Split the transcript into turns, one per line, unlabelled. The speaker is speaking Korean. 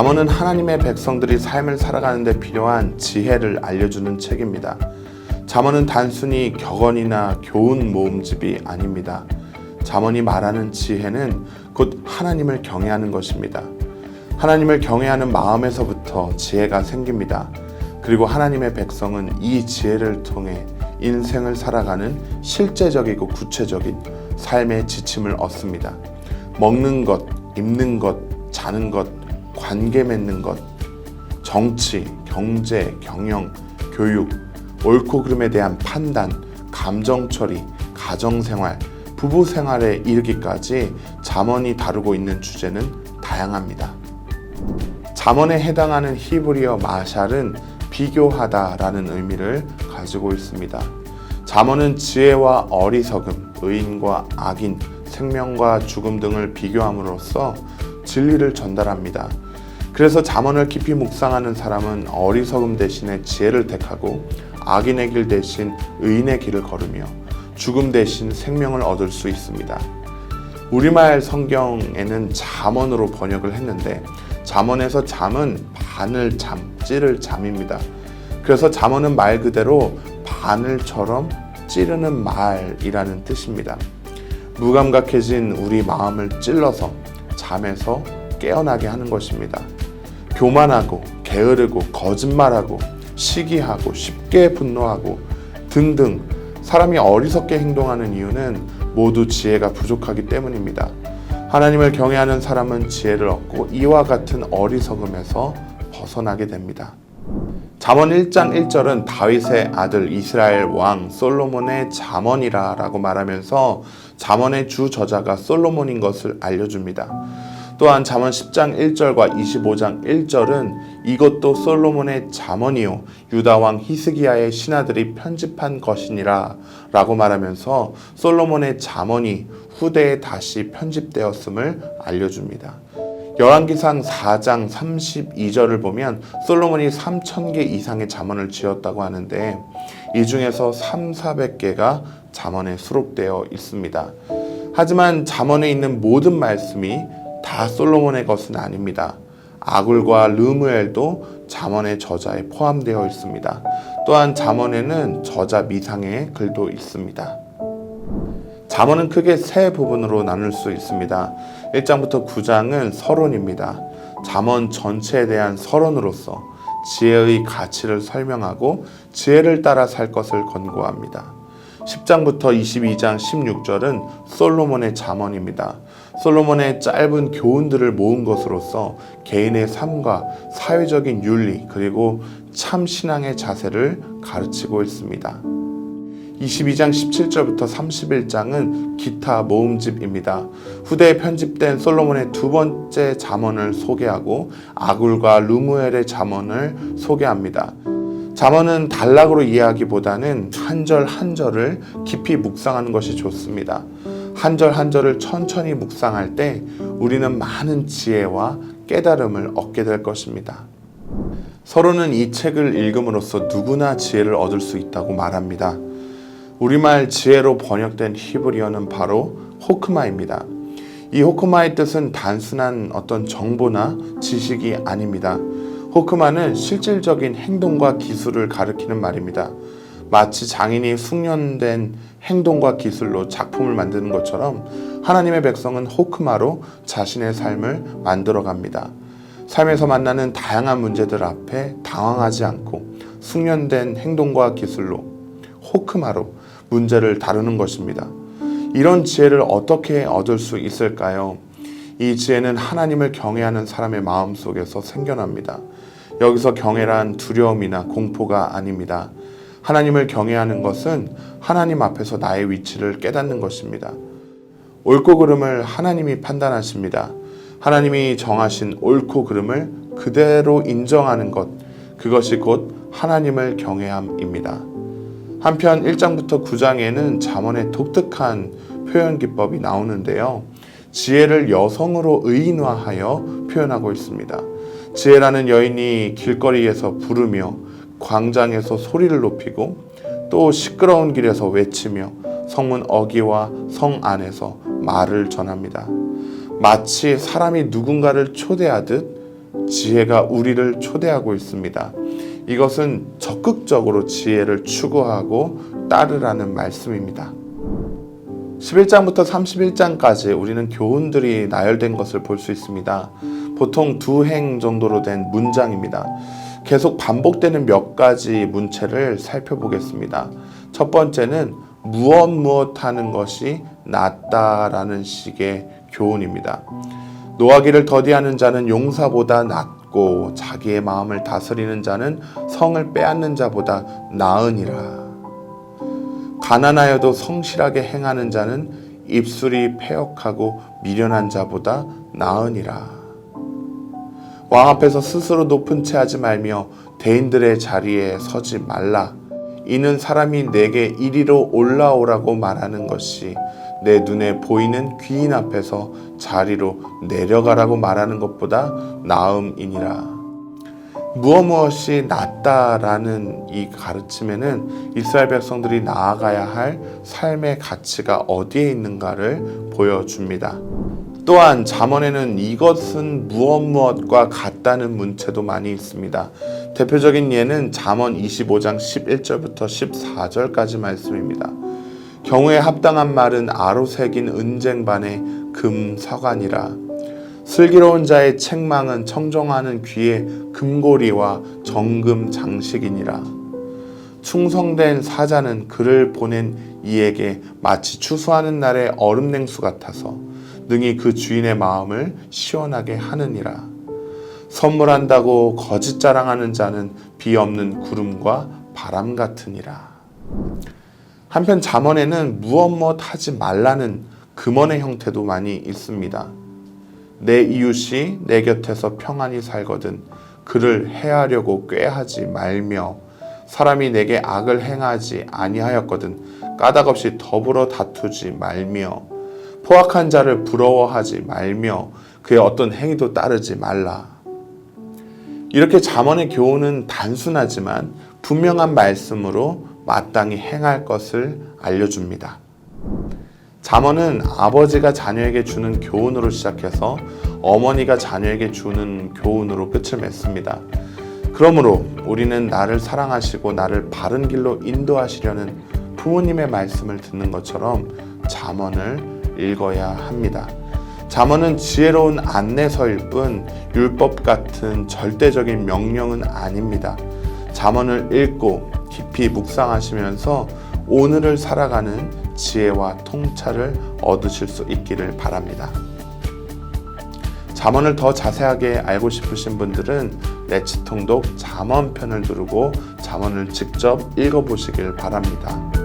잠언은 하나님의 백성들이 삶을 살아가는 데 필요한 지혜를 알려주는 책입니다. 잠언은 단순히 격언이나 교훈 모음집이 아닙니다. 잠언이 말하는 지혜는 곧 하나님을 경외하는 것입니다. 하나님을 경외하는 마음에서부터 지혜가 생깁니다. 그리고 하나님의 백성은 이 지혜를 통해 인생을 살아가는 실제적이고 구체적인 삶의 지침을 얻습니다. 먹는 것, 입는 것, 자는 것, 관계 맺는 것, 정치, 경제, 경영, 교육, 옳고 그름에 대한 판단, 감정 처리, 가정생활, 부부생활에 이르기까지 잠언이 다루고 있는 주제는 다양합니다. 잠언에 해당하는 히브리어 마샬은 비교하다라는 의미를 가지고 있습니다. 잠언은 지혜와 어리석음, 의인과 악인, 생명과 죽음 등을 비교함으로써 진리를 전달합니다. 그래서 잠언을 깊이 묵상하는 사람은 어리석음 대신에 지혜를 택하고 악인의 길 대신 의인의 길을 걸으며 죽음 대신 생명을 얻을 수 있습니다. 우리말 성경에는 잠언으로 번역을 했는데 잠언에서 잠은 바늘 잠, 찌를 잠입니다. 그래서 잠언은 말 그대로 바늘처럼 찌르는 말이라는 뜻입니다. 무감각해진 우리 마음을 찔러서 잠에서 깨어나게 하는 것입니다. 교만하고 게으르고 거짓말하고 시기하고 쉽게 분노하고 등등 사람이 어리석게 행동하는 이유는 모두 지혜가 부족하기 때문입니다. 하나님을 경외하는 사람은 지혜를 얻고 이와 같은 어리석음에서 벗어나게 됩니다. 잠언 1장 1절은 다윗의 아들 이스라엘 왕 솔로몬의 잠언이라 라고 말하면서 잠언의 주 저자가 솔로몬인 것을 알려줍니다. 또한 잠언 10장 1절과 25장 1절은 이것도 솔로몬의 잠언이요 유다 왕 히스기야의 신하들이 편집한 것이니라 라고 말하면서 솔로몬의 잠언이 후대에 다시 편집되었음을 알려줍니다. 열왕기상 4장 32절을 보면 솔로몬이 3,000개 이상의 잠언을 지었다고 하는데 이 중에서 300~400개가 잠언에 수록되어 있습니다. 하지만 잠언에 있는 모든 말씀이 다 솔로몬의 것은 아닙니다. 아굴과 르무엘도 잠언의 저자에 포함되어 있습니다. 또한 잠언에는 저자 미상의 글도 있습니다. 잠언은 크게 세 부분으로 나눌 수 있습니다. 1장부터 9장은 서론입니다. 잠언 전체에 대한 서론으로서 지혜의 가치를 설명하고 지혜를 따라 살 것을 권고합니다. 10장부터 22장 16절은 솔로몬의 잠언입니다. 솔로몬의 짧은 교훈들을 모은 것으로서 개인의 삶과 사회적인 윤리 그리고 참 신앙의 자세를 가르치고 있습니다. 22장 17절부터 31장은 기타 모음집입니다. 후대에 편집된 솔로몬의 두 번째 잠언을 소개하고 아굴과 르무엘의 잠언을 소개합니다. 잠언은 단락으로 이해하기보다는 한 절 한 절을 깊이 묵상하는 것이 좋습니다. 한 절 한 절을 천천히 묵상할 때 우리는 많은 지혜와 깨달음을 얻게 될 것입니다. 서론은 이 책을 읽음으로써 누구나 지혜를 얻을 수 있다고 말합니다. 우리말 지혜로 번역된 히브리어는 바로 호크마입니다. 이 호크마의 뜻은 단순한 어떤 정보나 지식이 아닙니다. 호크마는 실질적인 행동과 기술을 가리키는 말입니다. 마치 장인이 숙련된 행동과 기술로 작품을 만드는 것처럼 하나님의 백성은 호크마로 자신의 삶을 만들어갑니다. 삶에서 만나는 다양한 문제들 앞에 당황하지 않고 숙련된 행동과 기술로 호크마로 문제를 다루는 것입니다. 이런 지혜를 어떻게 얻을 수 있을까요? 이 지혜는 하나님을 경외하는 사람의 마음 속에서 생겨납니다. 여기서 경외란 두려움이나 공포가 아닙니다. 하나님을 경외하는 것은 하나님 앞에서 나의 위치를 깨닫는 것입니다. 옳고 그름을 하나님이 판단하십니다. 하나님이 정하신 옳고 그름을 그대로 인정하는 것, 그것이 곧 하나님을 경외함입니다. 한편 1장부터 9장에는 잠언의 독특한 표현 기법이 나오는데요. 지혜를 여성으로 의인화하여 표현하고 있습니다. 지혜라는 여인이 길거리에서 부르며 광장에서 소리를 높이고 또 시끄러운 길에서 외치며 성문 어귀와 성 안에서 말을 전합니다. 마치 사람이 누군가를 초대하듯 지혜가 우리를 초대하고 있습니다. 이것은 적극적으로 지혜를 추구하고 따르라는 말씀입니다. 11장부터 31장까지 우리는 교훈들이 나열된 것을 볼 수 있습니다. 보통 2행 정도로 된 문장입니다. 계속 반복되는 몇 가지 문체를 살펴보겠습니다. 첫 번째는 무엇 하는 것이 낫다라는 식의 교훈입니다. 노하기를 더디하는 자는 용사보다 낫고 자기의 마음을 다스리는 자는 성을 빼앗는 자보다 나으니라. 가난하여도 성실하게 행하는 자는 입술이 패역하고 미련한 자보다 나으니라. 왕 앞에서 스스로 높은 채 하지 말며 대인들의 자리에 서지 말라. 이는 사람이 내게 이리로 올라오라고 말하는 것이 내 눈에 보이는 귀인 앞에서 자리로 내려가라고 말하는 것보다 나음이니라. 무엇이 낫다라는 이 가르침에는 이스라엘 백성들이 나아가야 할 삶의 가치가 어디에 있는가를 보여줍니다. 또한 잠언에는 이것은 무엇과 같다는 문체도 많이 있습니다. 대표적인 예는 잠언 25장 11절부터 14절까지 말씀입니다. 경우에 합당한 말은 아로 새긴 은쟁반의 금서간이라. 슬기로운 자의 책망은 청정하는 귀의 금고리와 정금 장식이니라. 충성된 사자는 그를 보낸 이에게 마치 추수하는 날의 얼음 냉수 같아서 능히 그 주인의 마음을 시원하게 하느니라. 선물한다고 거짓 자랑하는 자는 비 없는 구름과 바람 같으니라. 한편 잠언에는 무엇 하지 말라는 금언의 형태도 많이 있습니다. 내 이웃이 내 곁에서 평안히 살거든 그를 해하려고 꾀하지 말며 사람이 내게 악을 행하지 아니하였거든 까닭없이 더불어 다투지 말며 포악한 자를 부러워하지 말며 그의 어떤 행위도 따르지 말라. 이렇게 잠언의 교훈은 단순하지만 분명한 말씀으로 마땅히 행할 것을 알려줍니다. 잠언은 아버지가 자녀에게 주는 교훈으로 시작해서 어머니가 자녀에게 주는 교훈으로 끝을 맺습니다. 그러므로 우리는 나를 사랑하시고 나를 바른 길로 인도하시려는 부모님의 말씀을 듣는 것처럼 잠언을 읽어야 합니다. 잠언은 지혜로운 안내서일 뿐 율법 같은 절대적인 명령은 아닙니다. 잠언을 읽고 깊이 묵상하시면서 오늘을 살아가는 지혜와 통찰을 얻으실 수 있기를 바랍니다. 잠언을 더 자세하게 알고 싶으신 분들은 레츠 통독 잠언편을 누르고 잠언을 직접 읽어보시길 바랍니다.